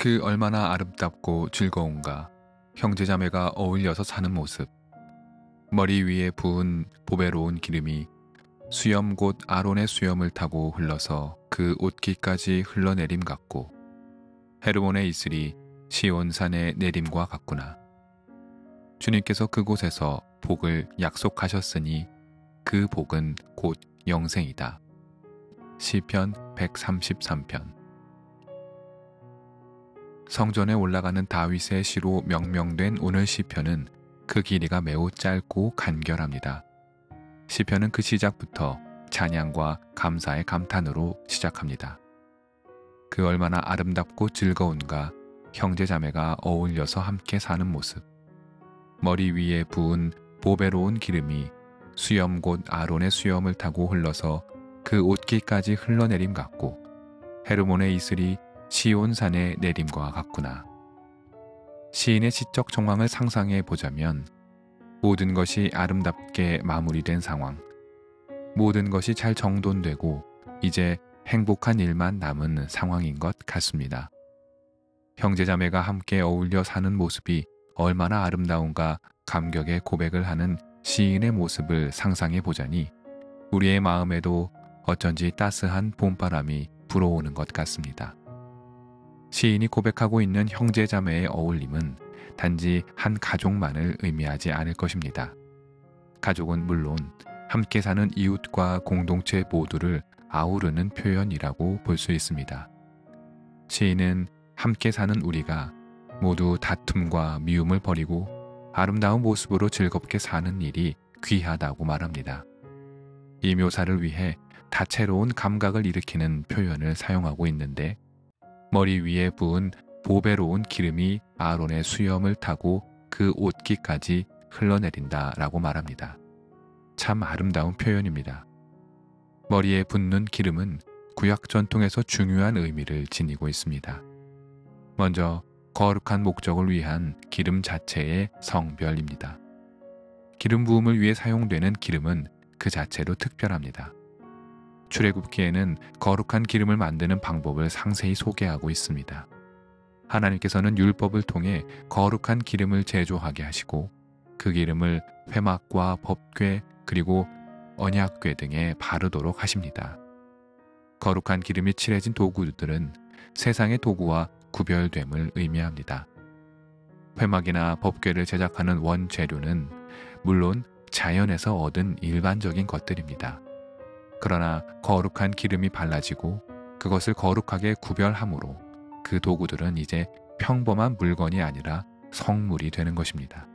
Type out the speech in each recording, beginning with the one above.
그 얼마나 아름답고 즐거운가. 형제자매가 어울려서 사는 모습. 머리 위에 부은 보배로운 기름이 수염 곧 아론의 수염을 타고 흘러서 그 옷깃까지 흘러내림 같고 헤르몬의 이슬이 시온산의 내림과 같구나. 주님께서 그곳에서 복을 약속하셨으니 그 복은 곧 영생이다. 시편 133편. 성전에 올라가는 다윗의 시로 명명된 오늘 시편은 그 길이가 매우 짧고 간결합니다. 시편은 그 시작부터 찬양과 감사의 감탄으로 시작합니다. 그 얼마나 아름답고 즐거운가. 형제자매가 어울려서 함께 사는 모습. 머리 위에 부은 보배로운 기름이 수염 곧 아론의 수염을 타고 흘러서 그 옷깃까지 흘러내림 같고 헤르몬의 이슬이 시온산의 내림과 같구나. 시인의 시적 정황을 상상해 보자면 모든 것이 아름답게 마무리된 상황, 모든 것이 잘 정돈되고 이제 행복한 일만 남은 상황인 것 같습니다. 형제자매가 함께 어울려 사는 모습이 얼마나 아름다운가 감격의 고백을 하는 시인의 모습을 상상해 보자니 우리의 마음에도 어쩐지 따스한 봄바람이 불어오는 것 같습니다. 시인이 고백하고 있는 형제자매의 어울림은 단지 한 가족만을 의미하지 않을 것입니다. 가족은 물론 함께 사는 이웃과 공동체 모두를 아우르는 표현이라고 볼 수 있습니다. 시인은 함께 사는 우리가 모두 다툼과 미움을 버리고 아름다운 모습으로 즐겁게 사는 일이 귀하다고 말합니다. 이 묘사를 위해 다채로운 감각을 일으키는 표현을 사용하고 있는데 머리 위에 부은 보배로운 기름이 아론의 수염을 타고 그 옷깃까지 흘러내린다라고 말합니다. 참 아름다운 표현입니다. 머리에 붓는 기름은 구약 전통에서 중요한 의미를 지니고 있습니다. 먼저 거룩한 목적을 위한 기름 자체의 성별입니다. 기름 부음을 위해 사용되는 기름은 그 자체로 특별합니다. 출애굽기에는 거룩한 기름을 만드는 방법을 상세히 소개하고 있습니다. 하나님께서는 율법을 통해 거룩한 기름을 제조하게 하시고 그 기름을 회막과 법궤 그리고 언약궤 등에 바르도록 하십니다. 거룩한 기름이 칠해진 도구들은 세상의 도구와 구별됨을 의미합니다. 회막이나 법궤를 제작하는 원재료는 물론 자연에서 얻은 일반적인 것들입니다. 그러나 거룩한 기름이 발라지고 그것을 거룩하게 구별함으로 그 도구들은 이제 평범한 물건이 아니라 성물이 되는 것입니다.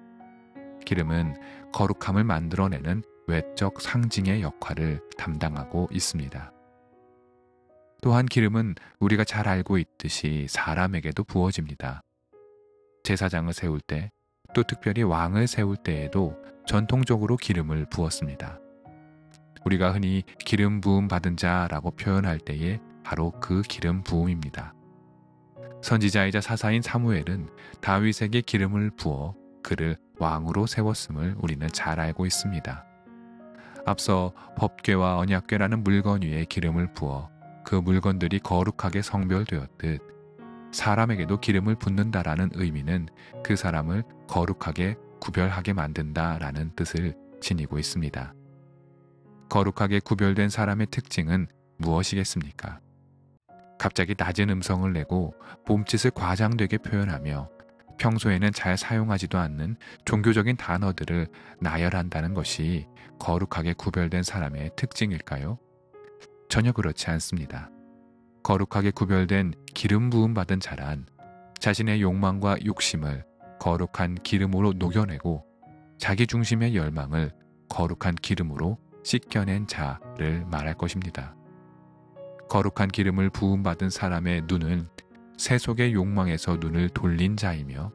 기름은 거룩함을 만들어내는 외적 상징의 역할을 담당하고 있습니다. 또한 기름은 우리가 잘 알고 있듯이 사람에게도 부어집니다. 제사장을 세울 때, 또 특별히 왕을 세울 때에도 전통적으로 기름을 부었습니다. 우리가 흔히 기름 부음 받은 자라고 표현할 때에 바로 그 기름 부음입니다. 선지자이자 사사인 사무엘은 다윗에게 기름을 부어 그를 왕으로 세웠음을 우리는 잘 알고 있습니다. 앞서 법궤와 언약궤라는 물건 위에 기름을 부어 그 물건들이 거룩하게 성별되었듯 사람에게도 기름을 붓는다라는 의미는 그 사람을 거룩하게 구별하게 만든다라는 뜻을 지니고 있습니다. 거룩하게 구별된 사람의 특징은 무엇이겠습니까? 갑자기 낮은 음성을 내고 몸짓을 과장되게 표현하며 평소에는 잘 사용하지도 않는 종교적인 단어들을 나열한다는 것이 거룩하게 구별된 사람의 특징일까요? 전혀 그렇지 않습니다. 거룩하게 구별된 기름 부음 받은 자란 자신의 욕망과 욕심을 거룩한 기름으로 녹여내고 자기 중심의 열망을 거룩한 기름으로 씻겨낸 자를 말할 것입니다. 거룩한 기름을 부음받은 사람의 눈은 세속의 욕망에서 눈을 돌린 자이며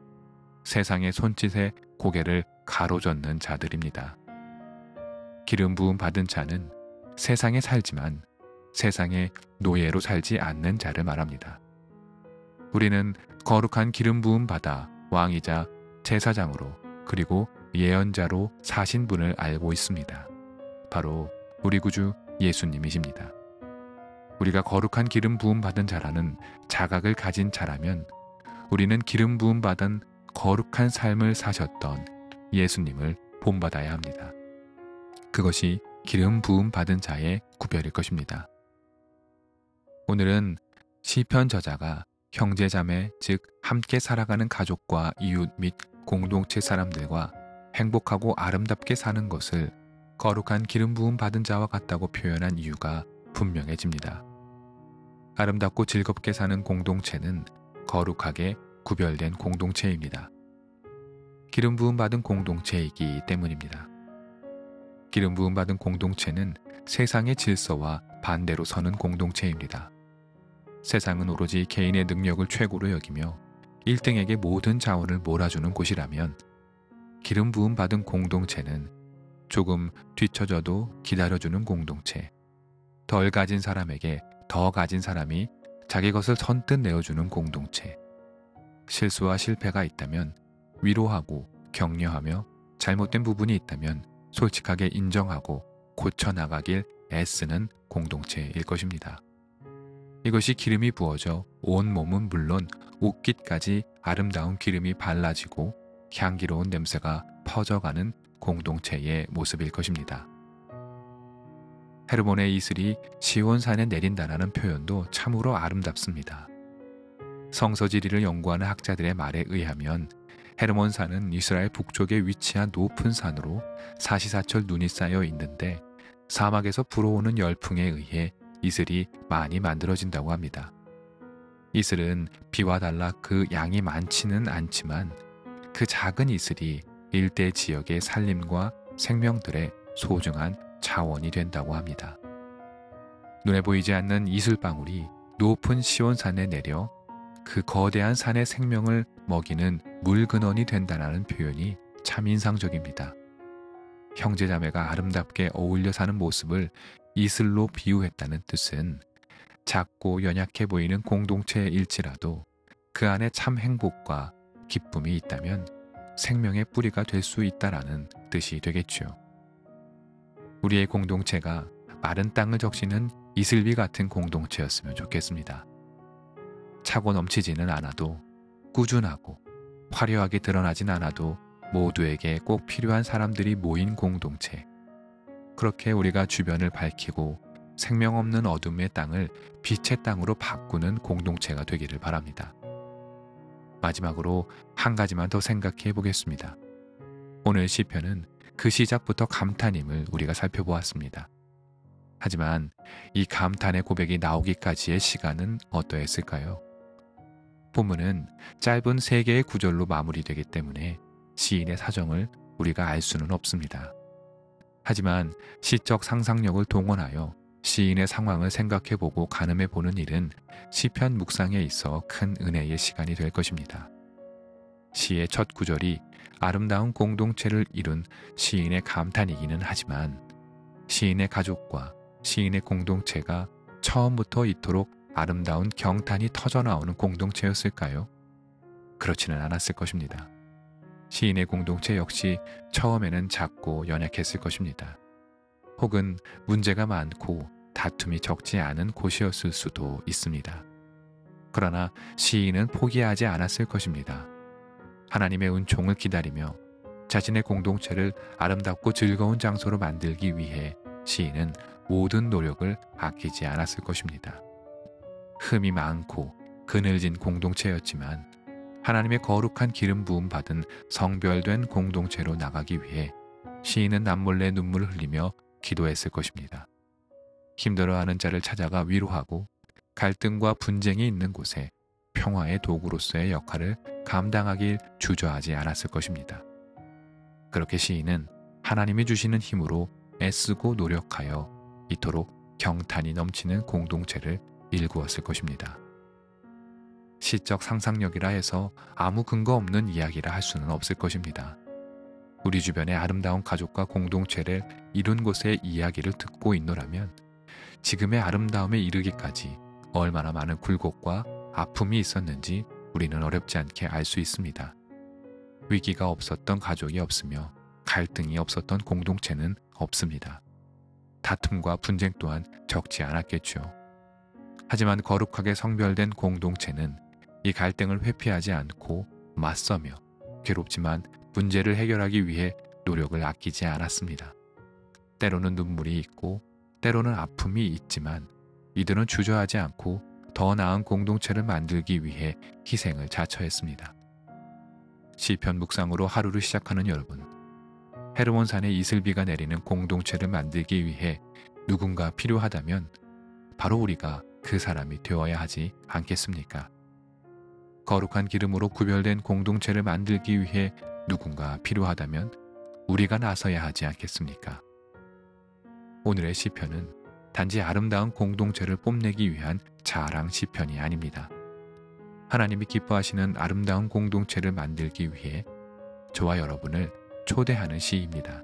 세상의 손짓에 고개를 가로젓는 자들입니다. 기름 부음 받은 자는 세상에 살지만 세상의 노예로 살지 않는 자를 말합니다. 우리는 거룩한 기름 부음 받아 왕이자 제사장으로 그리고 예언자로 사신 분을 알고 있습니다. 바로 우리 구주 예수님이십니다. 우리가 거룩한 기름 부음 받은 자라는 자각을 가진 자라면 우리는 기름 부음 받은 거룩한 삶을 사셨던 예수님을 본받아야 합니다. 그것이 기름 부음 받은 자의 구별일 것입니다. 오늘은 시편 저자가 형제자매, 즉 함께 살아가는 가족과 이웃 및 공동체 사람들과 행복하고 아름답게 사는 것을 거룩한 기름 부음 받은 자와 같다고 표현한 이유가 분명해집니다. 아름답고 즐겁게 사는 공동체는 거룩하게 구별된 공동체입니다. 기름 부음 받은 공동체이기 때문입니다. 기름 부음 받은 공동체는 세상의 질서와 반대로 서는 공동체입니다. 세상은 오로지 개인의 능력을 최고로 여기며 1등에게 모든 자원을 몰아주는 곳이라면 기름 부음 받은 공동체는 조금 뒤처져도 기다려주는 공동체, 덜 가진 사람에게 더 가진 사람이 자기 것을 선뜻 내어주는 공동체, 실수와 실패가 있다면 위로하고 격려하며 잘못된 부분이 있다면 솔직하게 인정하고 고쳐나가길 애쓰는 공동체일 것입니다. 이것이 기름이 부어져 온 몸은 물론 옷깃까지 아름다운 기름이 발라지고 향기로운 냄새가 퍼져가는 공동체의 모습일 것입니다. 헤르몬의 이슬이 시온산에 내린다라는 표현도 참으로 아름답습니다. 성서지리를 연구하는 학자들의 말에 의하면 헤르몬산은 이스라엘 북쪽에 위치한 높은 산으로 사시사철 눈이 쌓여 있는데 사막에서 불어오는 열풍에 의해 이슬이 많이 만들어진다고 합니다. 이슬은 비와 달라 그 양이 많지는 않지만 그 작은 이슬이 일대 지역의 살림과 생명들의 소중한 자원이 된다고 합니다. 눈에 보이지 않는 이슬방울이 높은 시온산에 내려 그 거대한 산의 생명을 먹이는 물근원이 된다는 표현이 참 인상적입니다. 형제자매가 아름답게 어울려 사는 모습을 이슬로 비유했다는 뜻은 작고 연약해 보이는 공동체일지라도 그 안에 참 행복과 기쁨이 있다면 생명의 뿌리가 될 수 있다라는 뜻이 되겠죠. 우리의 공동체가 마른 땅을 적시는 이슬비 같은 공동체였으면 좋겠습니다. 차고 넘치지는 않아도 꾸준하고 화려하게 드러나진 않아도 모두에게 꼭 필요한 사람들이 모인 공동체. 그렇게 우리가 주변을 밝히고 생명 없는 어둠의 땅을 빛의 땅으로 바꾸는 공동체가 되기를 바랍니다. 마지막으로 한 가지만 더 생각해 보겠습니다. 오늘 시편은 그 시작부터 감탄임을 우리가 살펴보았습니다. 하지만 이 감탄의 고백이 나오기까지의 시간은 어떠했을까요? 본문은 짧은 3개의 구절로 마무리되기 때문에 시인의 사정을 우리가 알 수는 없습니다. 하지만 시적 상상력을 동원하여 시인의 상황을 생각해보고 가늠해보는 일은 시편 묵상에 있어 큰 은혜의 시간이 될 것입니다. 시의 첫 구절이 아름다운 공동체를 이룬 시인의 감탄이기는 하지만 시인의 가족과 시인의 공동체가 처음부터 이토록 아름다운 경탄이 터져나오는 공동체였을까요? 그렇지는 않았을 것입니다. 시인의 공동체 역시 처음에는 작고 연약했을 것입니다. 혹은 문제가 많고 다툼이 적지 않은 곳이었을 수도 있습니다. 그러나 시인은 포기하지 않았을 것입니다. 하나님의 은총을 기다리며 자신의 공동체를 아름답고 즐거운 장소로 만들기 위해 시인은 모든 노력을 아끼지 않았을 것입니다. 흠이 많고 그늘진 공동체였지만 하나님의 거룩한 기름 부음 받은 성별된 공동체로 나가기 위해 시인은 남몰래 눈물을 흘리며 기도했을 것입니다. 힘들어하는 자를 찾아가 위로하고 갈등과 분쟁이 있는 곳에 평화의 도구로서의 역할을 감당하길 주저하지 않았을 것입니다. 그렇게 시인은 하나님이 주시는 힘으로 애쓰고 노력하여 이토록 경탄이 넘치는 공동체를 일구었을 것입니다. 시적 상상력이라 해서 아무 근거 없는 이야기라 할 수는 없을 것입니다. 우리 주변의 아름다운 가족과 공동체를 이룬 곳의 이야기를 듣고 있노라면 지금의 아름다움에 이르기까지 얼마나 많은 굴곡과 아픔이 있었는지 우리는 어렵지 않게 알 수 있습니다. 위기가 없었던 가족이 없으며 갈등이 없었던 공동체는 없습니다. 다툼과 분쟁 또한 적지 않았겠죠. 하지만 거룩하게 성별된 공동체는 이 갈등을 회피하지 않고 맞서며 괴롭지만 문제를 해결하기 위해 노력을 아끼지 않았습니다. 때로는 눈물이 있고 때로는 아픔이 있지만 이들은 주저하지 않고 더 나은 공동체를 만들기 위해 희생을 자처했습니다. 시편 묵상으로 하루를 시작하는 여러분, 헤르몬산에 이슬비가 내리는 공동체를 만들기 위해 누군가 필요하다면 바로 우리가 그 사람이 되어야 하지 않겠습니까? 거룩한 기름으로 구별된 공동체를 만들기 위해 누군가 필요하다면 우리가 나서야 하지 않겠습니까? 오늘의 시편은 단지 아름다운 공동체를 뽐내기 위한 자랑 시편이 아닙니다. 하나님이 기뻐하시는 아름다운 공동체를 만들기 위해 저와 여러분을 초대하는 시입니다.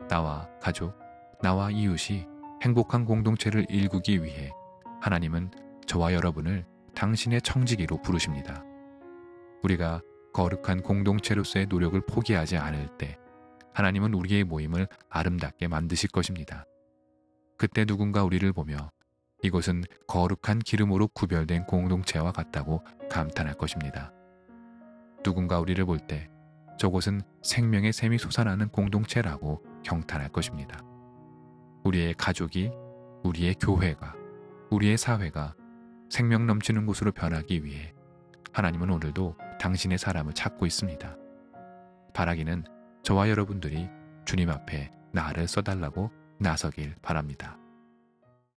나와 가족, 나와 이웃이 행복한 공동체를 일구기 위해 하나님은 저와 여러분을 당신의 청지기로 부르십니다. 우리가 거룩한 공동체로서의 노력을 포기하지 않을 때 하나님은 우리의 모임을 아름답게 만드실 것입니다. 그때 누군가 우리를 보며 이곳은 거룩한 기름으로 구별된 공동체와 같다고 감탄할 것입니다. 누군가 우리를 볼 때 저곳은 생명의 샘이 솟아나는 공동체라고 경탄할 것입니다. 우리의 가족이, 우리의 교회가, 우리의 사회가 생명 넘치는 곳으로 변하기 위해 하나님은 오늘도 당신의 사람을 찾고 있습니다. 바라기는 저와 여러분들이 주님 앞에 나를 써달라고 나서길 바랍니다.